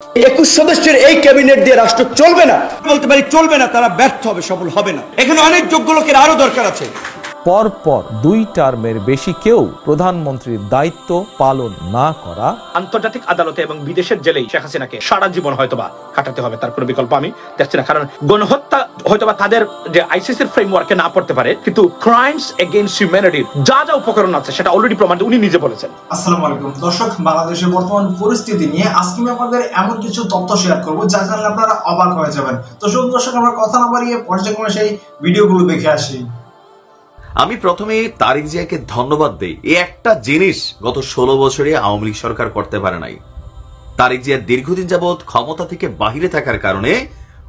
21 সদস্যের এই ক্যাবিনেট দিয়ে রাষ্ট্র চলবে না, বলতে পারি চলবে না, তারা ব্যর্থ হবে, সফল হবে না। এখানে অনেক যোগ্য লোকের আরো দরকার আছে। পরপর 2 টার্মের বেশি কেউ প্রধানমন্ত্রীর দায়িত্ব পালন না করা, আন্তর্জাতিক আদালতে এবং বিদেশের জেলেই শেখ হাসিনাকে সারা জীবন হয়তোবা কাটাতে হবে, তার কোনো বিকল্প আমি দেখছি না। কারণ গণহত্যা হয়তোবা তাদের যে আইসিসির ফ্রেমওয়ার্কে না পড়তে পারে, কিন্তু ক্রাইমস এগেইনস্ট হিউম্যানিটির যা যা উপকরণ আছে সেটা অলরেডি প্রমাণিত, উনি নিজে বলেছেন। আসসালামু আলাইকুম দর্শক, বাংলাদেশের বর্তমান পরিস্থিতি নিয়ে আজকে আমি আপনাদের এমন কিছু তথ্য শেয়ার করব যা জানলে আপনারা অবাক হয়ে যাবেন। তো শুনুন দর্শক, আমরা কথা না বাড়িয়ে পর্যায়ক্রমে সেই ভিডিওগুলো দেখে আসি। আমি প্রথমে তারেক জিয়াকে ধন্যবাদ দেই। এই একটা জিনিস গত 16 বছরে আওয়ামী লীগ সরকার করতে পারে নাই। তারেক জিয়া দীর্ঘদিন যাবৎ ক্ষমতা থেকে বাহিরে থাকার কারণে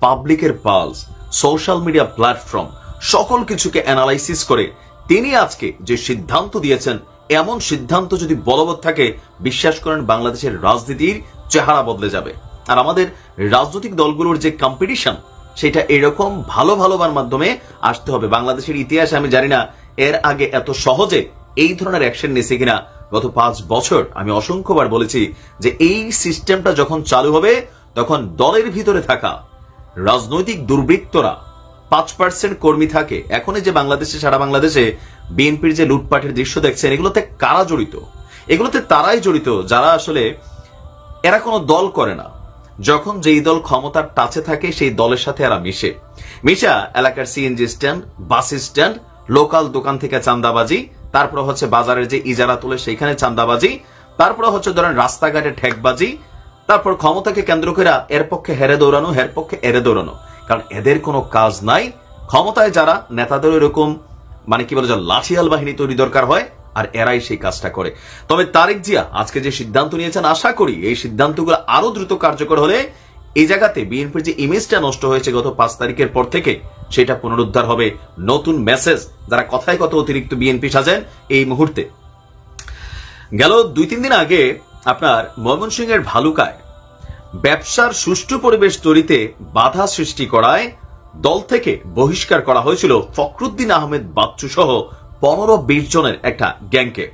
পাবলিকের পালস, সোশ্যাল মিডিয়া প্ল্যাটফর্ম সকল কিছুকে অ্যানালাইসিস করে তিনি আজকে যে সিদ্ধান্ত দিয়েছেন, এমন সিদ্ধান্ত যদি বলবৎ থাকে, বিশ্বাস করেন বাংলাদেশের রাজনীতির চেহারা বদলে যাবে। আর আমাদের রাজনৈতিক দলগুলোর যে কম্পিটিশন, সেটা এরকম ভালো ভালোবার মাধ্যমে আসতে হবে। বাংলাদেশের ইতিহাসে আমি জানি না এর আগে এত সহজে এই ধরনের অ্যাকশন নিয়েছে কিনা। গত 5 বছর আমি অসংখ্যবার বলেছি যে এই সিস্টেমটা যখন চালু হবে, তখন দলের ভিতরে থাকা রাজনৈতিক দুর্বৃত্তরা 5% কর্মী থাকে। এখন যে বাংলাদেশে, সারা বাংলাদেশে বিএনপির যে লুটপাটের দৃশ্য দেখছেন, এগুলোতে কারা জড়িত? এগুলোতে তারাই জড়িত যারা আসলে এরা কোনো দল করে না। যখন যেই দল ক্ষমতার টাচে থাকে সেই দলের সাথে এরা মিশা এলাকার CNG stand, bus stand, local দোকান থেকে চাঁদাবাজি, তারপর হচ্ছে বাজারের যে ইজারা তুলে সেইখানে চাঁদাবাজি, তারপর হচ্ছে ধরেন রাস্তাঘাটে ঠেকবাজি, তারপর ক্ষমতাকে কেন্দ্র করে এর পক্ষে হেরে দৌড়ানো, এর পক্ষে এরে দৌড়ানো। কারণ এদের কোনো কাজ নাই। ক্ষমতায় যারা নেতাদের এরকম মানে কি বলে, লাঠিয়াল বাহিনী তৈরি দরকার হয়, আর এরাই সেই কাজটা করে। তবে তারেক জিয়া আজকে যে সিদ্ধান্ত নিয়েছেন, আশা করি এই সিদ্ধান্তগুলো আরো দ্রুত কার্যকর হলে এই জায়গাতে বিএনপির যে ইমেজটা নষ্ট হয়েছে গত 5 তারিখের পর থেকে, সেটা পুনরুদ্ধার হবে। নতুন মেসেজ, যারা কথায় কথা অতিরিক্ত বিএনপি সাজেন এই মুহূর্তে। গেল 2-3 দিন আগে আপনার ময়মনসিংহের ভালুকায় ব্যবসার সুষ্ঠু পরিবেশ তৈরিতে বাধা সৃষ্টি করায় দল থেকে বহিষ্কার করা হয়েছিল ফখরুদ্দিন আহমেদ বাচ্চু সহ 15-20 জনের একটা গ্যাংকে।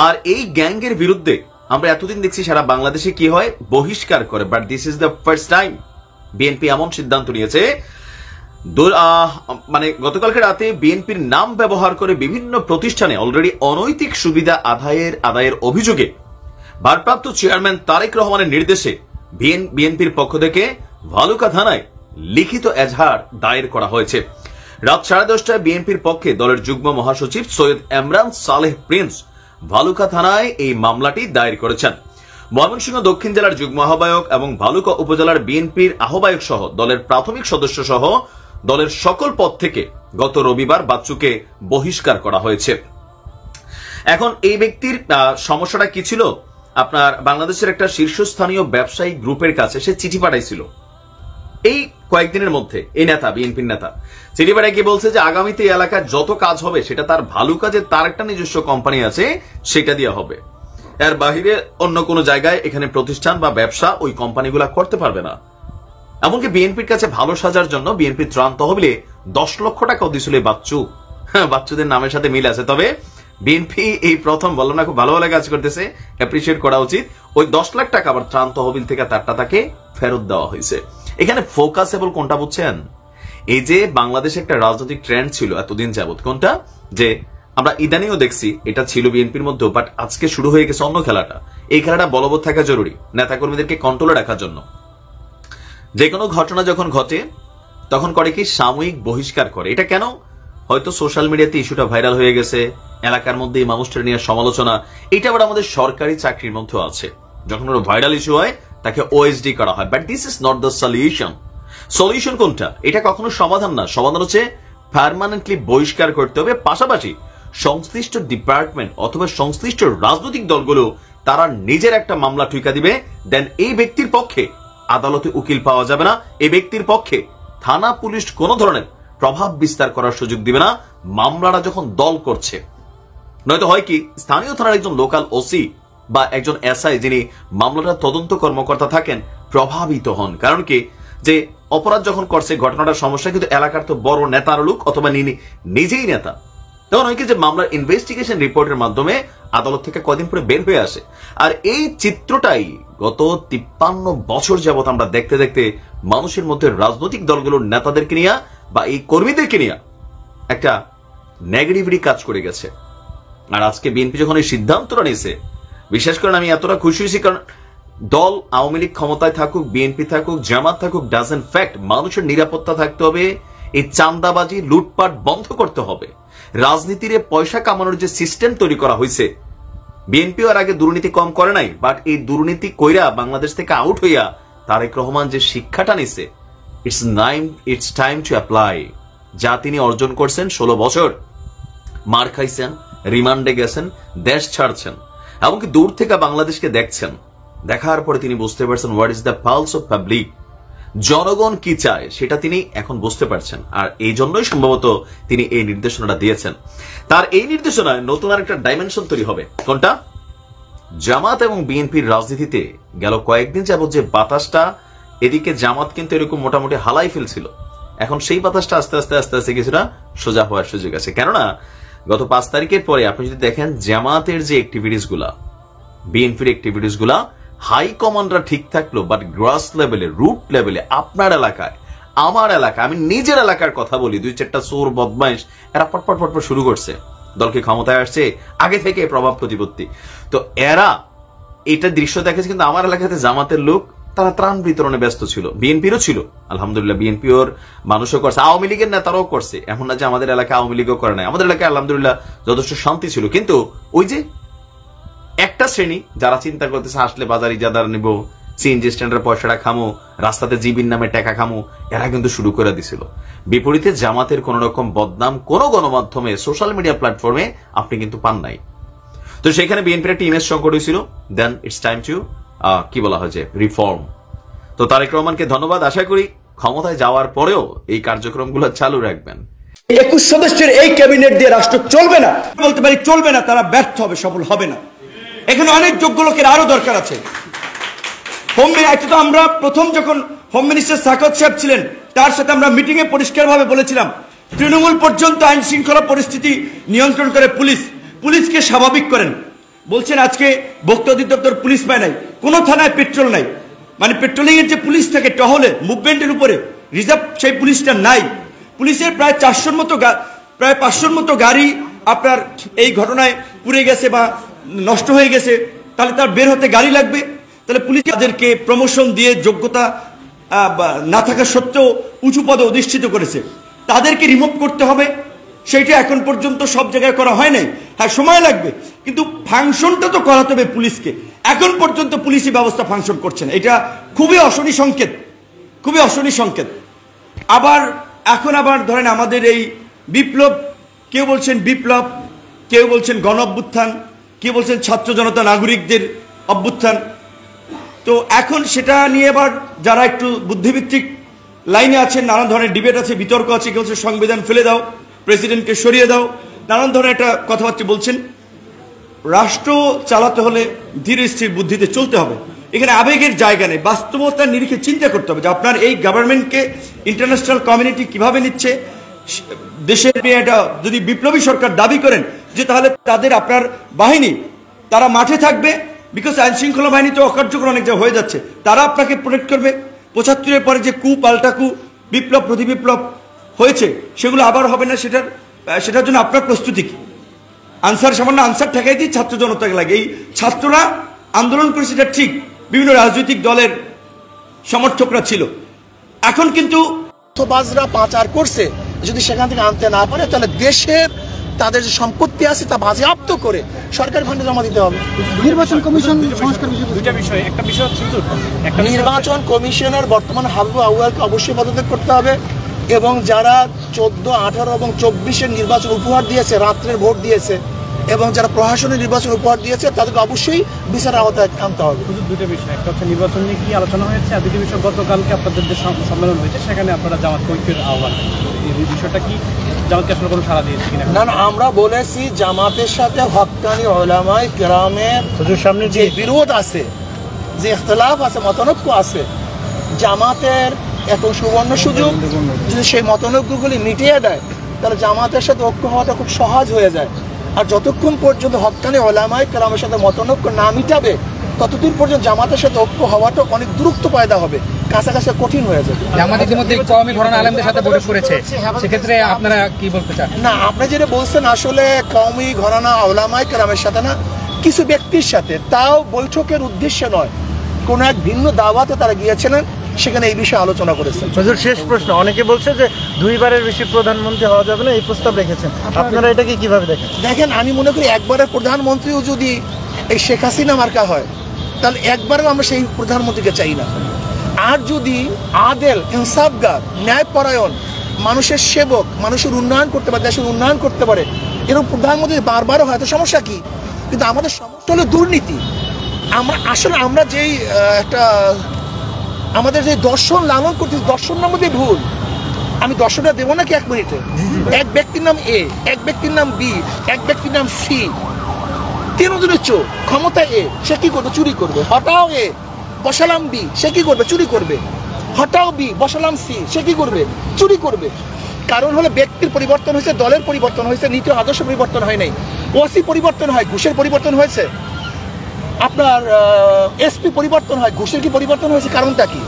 আর এই গ্যাংয়ের বিরুদ্ধে আমরা এতদিন দেখছি সারা বাংলাদেশে কি হয়, বহিষ্কার করে। But this is the first time BNP এমন সিদ্ধান্ত নিয়েছে। মানে গতকালকে রাতে বিএনপির নাম ব্যবহার করে বিভিন্ন প্রতিষ্ঠানে অলরেডি অনৈতিক সুবিধা আদায়ের অভিযোগে ভারপ্রাপ্ত চেয়ারম্যান তারেক রহমানের নির্দেশে বিএনপির পক্ষ থেকে ভালুকা থানায় লিখিত এজাহার দায়ের করা হয়েছে। রাত 10:30টায় বিএনপির পক্ষে দলের যুগ্ম মহাসচিব সৈয়দ এমরান সালেহ প্রিন্স ভালুকা থানায় এই মামলাটি দায়ের করেছেন। ময়মনসিংহ দক্ষিণ জেলার যুগ্ম আহ্বায়ক এবং ভালুকা উপজেলার বিএনপির আহ্বায়ক সহ দলের প্রাথমিক সদস্য সহ দলের সকল পদ থেকে গত রবিবার বাচ্চুকে বহিষ্কার করা হয়েছে। এখন এই ব্যক্তির সমস্যাটা কি ছিল, আপনার বাংলাদেশের একটা শীর্ষস্থানীয় ব্যবসায়িক গ্রুপের কাছে সে চিঠি পাঠাইছিল এই কয়েকদিনের মধ্যে। এই নেতা, বিএনপির নেতা, চিঠি পাঠায় কি বলছে যে আগামীতে এই এলাকায় যত কাজ হবে সেটা তার ভালুকা যে তার একটা নিজস্ব কোম্পানি আছে সেটা দিয়ে হবে। এর বাহিরে অন্য কোনো জায়গায় এখানে প্রতিষ্ঠান বা ব্যবসা ওই কোম্পানিগুলা করতে পারবে না। এমনকি বিএনপির কাছে ভালো সাজার জন্য বিএনপির ত্রাণ তহবিলে 10 লক্ষ টাকাও দিছিল বাচ্চু। বাচ্চুদের নামের সাথে মিল আছে। তবে বিএনপি এই প্রথম, বললাম না, খুব ভালো ভালো কাজ করতেছে, অ্যাপ্রিসিয়েট করা উচিত। ওই 10 লাখ টাকা আবার ত্রাণ তহবিল থেকে তারটা তাকে ফেরত দেওয়া হয়েছে। এখানে ফোকাসেবল কোনটা বুঝছেন? এই যে বাংলাদেশে একটা রাজনৈতিক ট্রেন্ড ছিল এতদিন যাবত, কোনটা, যে আমরা ইদানিও দেখছি এটা ছিল বিএনপির মধ্যে, বাট আজকে শুরু হয়ে গেছে অন্য খেলাটা। এই খেলাটা বলবৎ থাকা জরুরি নেতাকর্মীদেরকে কন্ট্রোলে রাখার জন্য। যে কোনো ঘটনা যখন ঘটে তখন করে কি, সাময়িক বহিষ্কার করে। এটা কেন? হয়তো সোশ্যাল মিডিয়াতে ইস্যুটা ভাইরাল হয়ে গেছে, এলাকার মধ্যে এই মানুষটা নিয়ে সমালোচনা। এটা আবার আমাদের সরকারি চাকরির মধ্যে আছে, যখন ওর ভাইরাল ইস্যু হয় তাকে ওএসডি করা হয়। But this is not the solution. Solution কোনটা? এটা কখনো সমাধান না। সমাধান হচ্ছে পার্মানেন্টলি বহিষ্কার করতে হবে। পাশাপাশি সংশ্লিষ্ট ডিপার্টমেন্ট অথবা সংশ্লিষ্ট রাজনৈতিক দলগুলো তারা নিজের একটা মামলা ঠুকা দিবে। দেন এই ব্যক্তির পক্ষে আদালতে উকিল পাওয়া যাবে না, এই ব্যক্তির পক্ষে থানা পুলিশ কোন ধরনের প্রভাব বিস্তার করার সুযোগ দিবে না মামলাটা যখন দল করছে। নয়তো হয় কি, স্থানীয় থানার একজন লোকাল ওসি বা একজন এসআই যিনি মামলাটা তদন্ত কর্মকর্তা থাকেন প্রভাবিত হন। কারণ কি, যে অপরাধ যখন করছে ঘটনাটার সমস্যা কিন্তু এলাকার তো বড় নেতার লোক অথবা নিজেই নেতা, তখন হয় কি যে মামলার ইনভেস্টিগেশন রিপোর্টের মাধ্যমে আদালত থেকে কদিন পরে বের হয়ে আসে। আর এই চিত্রটাই গত 53 বছর যাবত আমরা দেখতে দেখতে মানুষের মধ্যে রাজনৈতিক দলগুলোর নেতাদেরকে নিয়ে বা এই কর্মীদেরকে নিয়ে একটা নেগেটিভিটি কাজ করে গেছে। আর আজকে বিএনপি যখন এই সিদ্ধান্তটা নিয়েছে, বিশেষ করে আমি এতটা খুশি হয়েছি, কারণ দল আওয়ামী লীগ ক্ষমতায় থাকুক, বিএনপি থাকুক, জামাত থাকুক, ডাজেন্ট ফ্যাক্ট, মানুষের নিরাপত্তা থাকতে হবে। এই চাঁদাবাজি লুটপাট বন্ধ করতে হবে। রাজনীতির পয়সা কামানোর যে সিস্টেম তৈরি করা হয়েছে, বিএনপিও আর আগে দুর্নীতি কম করে নাই, বাট এই দুর্নীতি কইরা বাংলাদেশ থেকে আউট হইয়া তারেক রহমান যে শিক্ষাটা নিছে, ইটস টাইম টু অ্যাপ্লাই। যা তিনি অর্জন করছেন 16 বছর, মার খাইছেন, রিমান্ডে গেছেন, দেশ ছাড়ছেন, এমনকি দূর থেকে বাংলাদেশকে দেখছেন। দেখার পরে তিনি বুঝতে পারছেন what is the pulse of public, জনগণ কি চায় সেটা তিনি এখন বুঝতে পারছেন। আর এই জন্যই সম্ভবত তিনি এই নির্দেশনাটা দিয়েছেন। তার এই নির্দেশনায় নতুন আরেকটা ডাইমেনশন তৈরি হবে। কোনটা? জামাত এবং বিএনপির রাজনীতিতে গেল কয়েকদিন যাবত যে বাতাসটা, এদিকে জামাত কিন্তু এরকম মোটামুটি হালাই ফেলছিল, এখন সেই বাতাসটা আস্তে আস্তে আস্তে আস্তে কিছুটা সোজা হওয়ার সুযোগ আছে। কেননা গত 5 তারিখের পরে আপনি যদি দেখেন জামাতের যে অ্যাক্টিভিটিস গুলা, বিএনপির অ্যাক্টিভিটিস গুলা, হাই কমান্ডরা ঠিক থাকলো, বাট গ্রাস লেভেলে, রুট লেভেলে, আপনার এলাকায়, আমার এলাকায়, আমি নিজের এলাকার কথা বলি, 2-4টা চোর বদমাইশ এরা পটপট পটপট শুরু করছে। দলকে ক্ষমতায় আসছে আগে থেকে প্রভাব প্রতিপত্তি, তো এরা এটা দৃশ্য দেখেছে। কিন্তু আমার এলাকাতে জামাতের লোক তারা ত্রাণ বিতরণে ব্যস্ত ছিল, বিএনপিরও ছিল, আলহামদুলিল্লাহ বিএনপির মানুষও করছে, আওয়ামী লীগের নেতারাও করছে। এমন না যে আমাদের এলাকায় আওয়ামী লীগও করে নাই, আমাদের এলাকায় আলহামদুলিল্লাহ যথেষ্ট শান্তি ছিল। কিন্তু ওই যে একটা শ্রেণী যারা চিন্তা করতেছে আসলে বাজার ইজাদার নিব, সিএনজি স্ট্যান্ডের পয়সাটা খামো, রাস্তাতে জিবির নামে টাকা খামো, এরা কিন্তু শুরু করে দিছিল। বিপরীতে জামাতের কোন রকম বদনাম কোন গণমাধ্যমে, সোশ্যাল মিডিয়া প্ল্যাটফর্মে আপনি কিন্তু পান নাই। তো সেখানে বিএনপির একটা ইমেজ সংকট হয়েছিল। দেন ইটস টাইম টু কি বলা হয়েছে, রিফর্ম। তো তারেক রহমানকে ধন্যবাদ। আশা করি ক্ষমতায় যাওয়ার পরেও এই কার্যক্রমগুলো চালু রাখবেন। 21 সদস্যের এই ক্যাবিনেট দিয়ে রাষ্ট্র চলবে না, বলতে পারি চলবে না, তারা ব্যর্থ হবে, সফল হবে না। এখানে অনেক যোগ্য লোকের আরো দরকার আছে। আমরা প্রথম যখন হোম মিনিস্টার সাকত সাহেব ছিলেন, তার সাথে আমরা মিটিং এ পরিষ্কারভাবে বলেছিলাম, তৃণমূল পর্যন্ত আইন শৃঙ্খলা পরিস্থিতি নিয়ন্ত্রণ করে পুলিশকে স্বাভাবিক করেন। বলছেন আজকে ভোক্তা অধিদপ্তর পুলিশ পায় নাই, কোন থানায় পেট্রোল নাই, মানে পেট্রোলিং এর যে পুলিশ থাকে টহলে মুভমেন্টের উপরে রিজার্ভ, সেই পুলিশটা নাই। পুলিশের প্রায় 500-র মতো গাড়ি আপনার এই ঘটনায় পুড়ে গেছে বা নষ্ট হয়ে গেছে, তাহলে তার বের হতে গাড়ি লাগবে। তাহলে পুলিশ তাদেরকে প্রমোশন দিয়ে যোগ্যতা না থাকা সত্ত্বেও উঁচু পদে অধিষ্ঠিত করেছে, তাদেরকে রিমুভ করতে হবে। সেইটা এখন পর্যন্ত সব জায়গায় করা হয় নাই, হ্যাঁ সময় লাগবে, কিন্তু ফাংশনটা তো করাতে হবে পুলিশকে। এখন পর্যন্ত পুলিশি ব্যবস্থা ফাংশন করছে না, এটা খুবই অশনি সংকেত, খুবই অশনি সংকেত। এখন আবার ধরেন আমাদের এই বিপ্লব, কেউ বলছেন বিপ্লব, কেউ বলছেন গণ অভ্যুত্থান, কেউ বলছেন ছাত্র জনতা নাগরিকদের অভ্যুত্থান। তো এখন সেটা নিয়ে আবার যারা একটু বুদ্ধিভিত্তিক লাইনে আছেন, নানান ধরনের ডিবেট আছে, বিতর্ক আছে, কেউ বলছে সংবিধান ফেলে দাও, প্রেসিডেন্টকে সরিয়ে দাও, নানান ধরনের একটা কথাবার্তা বলছেন। রাষ্ট্র চালাতে হলে ধীরে স্থির বুদ্ধিতে চলতে হবে, এখানে আবেগের জায়গা নেই, বাস্তবতার নিরিখে চিন্তা করতে হবে যে আপনার এই গভর্নমেন্টকে ইন্টারন্যাশনাল কমিউনিটি কিভাবে নিচ্ছে। দেশের এটা যদি বিপ্লবী সরকার দাবি করেন যে তাহলে তাদের আপনার বাহিনী তারা মাঠে থাকবে, বিকজ আইন শৃঙ্খলা বাহিনী তো অকার্যকর অনেক জায়গায় হয়ে যাচ্ছে, তারা আপনাকে প্রোটেক্ট করবে। 75-এর পরে যে পাল্টা বিপ্লব প্রতি বিপ্লব হয়েছে সেগুলো আবার হবে না, সেটার জন্য আপনার প্রস্তুতি কি? সামান্য আনসার ঠেকাই দিয়ে ছাত্র জনতাকে লাগে। এই ছাত্ররা আন্দোলন করে সেটা ঠিক, বিভিন্ন রাজনৈতিক দলের সমর্থকরা ছিল, এখন কিন্তু বাজরা পাচার করছে, যদি সেখান থেকে আনতে না পারে তাহলে দেশের তাদের যে সম্পত্তি আছে তা বাজেয়াপ্ত করে সরকারি ফান্ডে জমা দিতে হবে। নির্বাচন কমিশন সংস্কার দুইটা বিষয়, একটা বিষয় হচ্ছে নির্বাচন কমিশনের বর্তমান হাবু আউয়ালকে অবশ্যই পদত্যাগ করতে হবে, এবং যারা 14, 18 এবং 24-এর নির্বাচন উপহার দিয়েছে, রাত্রের ভোট দিয়েছে, এবং যারা প্রশাসনের নির্বাচন উপহার দিয়েছে তাদেরকে অবশ্যই বিচারের আওতায় আনতে হবে। দুটো বিষয়, একটা হচ্ছে নির্বাচন নিয়ে কি আলোচনা হয়েছে, আর দ্বিতীয় বিষয় গতকালকে আপনাদের যে সম্মেলন হয়েছে সেখানে আপনারা জামাত ঐক্যের আহ্বান, এই বিষয়টা কি জামাতকে আসলে কোনো সাড়া দিয়েছে কিনা? না, আমরা বলেছি জামাতের সাথে হক্কানি উলামায়ে কেরামের সামনে যে বিরোধ আছে, যে ইখতিলাফ আছে, মতানৈক্য আছে, জামাতের এখন সুবর্ণ সুযোগ, যদি সেই মতানৈক্যগুলি মিটিয়ে দেয় তাহলে জামাতের সাথে ঐক্য হওয়াটা খুব সহজ হয়ে যায়। আর যতক্ষণ পর্যন্ত হক্কানি উলামায়ে কেরামের সাথে মতানৈক্য না মিটাবে ততদিন পর্যন্ত জামাতের সাথে ঐক্য হওয়াটা অনেক দূরত্ব পয়দা হবে, কাছাকাছি কঠিন হয়ে যাবে। জামাত ইতিমধ্যে কওমি ঘরানা আলেমদের সাথে বৈঠক করেছে, সেক্ষেত্রে আপনারা কি বলতে চান? না, আপনি যেটা বলছেন আসলে কওমি ঘরানা উলামায়ে কেরামের সাথে না, কিছু ব্যক্তির সাথে, তাও বৈঠকের উদ্দেশ্যে নয়, কোন এক ভিন্ন দাওয়াতে তারা গিয়েছিলেন, সেখানে এই বিষয়ে আলোচনা করেছেন। হুজুর, শেষ প্রশ্ন, অনেকে বলছে যে 2 বারের বেশি প্রধানমন্ত্রী হওয়া যাবে না, এই প্রস্তাব রেখেছেন, আপনারা এটাকে কিভাবে দেখেন? দেখেন, আমি মনে করি একবারের প্রধানমন্ত্রীও যদি এই শেখ হাসিনা মার্কা হয়, তাহলে একবারও আমরা সেই প্রধানমন্ত্রীকে চাই না। আর যদি আদেল, ইনসাফগার, ন্যায়পরায়ণ, মানুষের সেবক, মানুষের উন্নয়ন করতে পারে, দেশের উন্নয়ন করতে পারে, এরকম প্রধানমন্ত্রী বারবারও হয়, তো সমস্যা কি? কিন্তু আমাদের সমস্যা হলো দুর্নীতি। আমরা যেই একটা আমাদের যে দর্শন লালন করতেছি, দর্শনের মধ্যে ভুল। আমি দর্শনটা দেবো নাকি 1 মিনিটে? এক ব্যক্তির নাম এ, এক ব্যক্তির নাম বি, এক ব্যক্তির নাম সি, 3 জনের চোখ, ক্ষমতা এ, সে কি করবে? চুরি করবে। হটাও এ, বসালাম বি, সে কি করবে? চুরি করবে। হটাও বি, বসালাম সি, সে কি করবে? চুরি করবে। কারণ হলো ব্যক্তির পরিবর্তন হয়েছে, দলের পরিবর্তন হয়েছে, নীতি আদর্শ পরিবর্তন হয় নাই। ওসি পরিবর্তন হয়, ঘুষের পরিবর্তন হয়েছে। আপনার এসপি পরিবর্তন হয়, ঘুষের কি পরিবর্তন হয়েছে? কারণটা কি?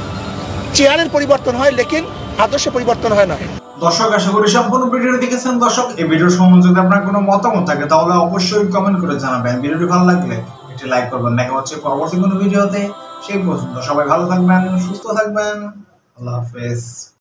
চেয়ারের পরিবর্তন হয়, লেকিন আদর্শ পরিবর্তন হয় না। দর্শক, আশা করি সম্পূর্ণ ভিডিওটি দেখেছেন। দর্শক, এই ভিডিও সম্বন্ধে যদি আপনার কোনো মতামত থাকে তাহলে অবশ্যই কমেন্ট করে জানাবেন। ভিডিওটি ভালো লাগলে একটি লাইক করবেন। দেখা হচ্ছে পরবর্তী কোনো ভিডিওতে। সেই পর্যন্ত সবাই ভালো থাকবেন, সুস্থ থাকবেন। আল্লাহ হাফেজ।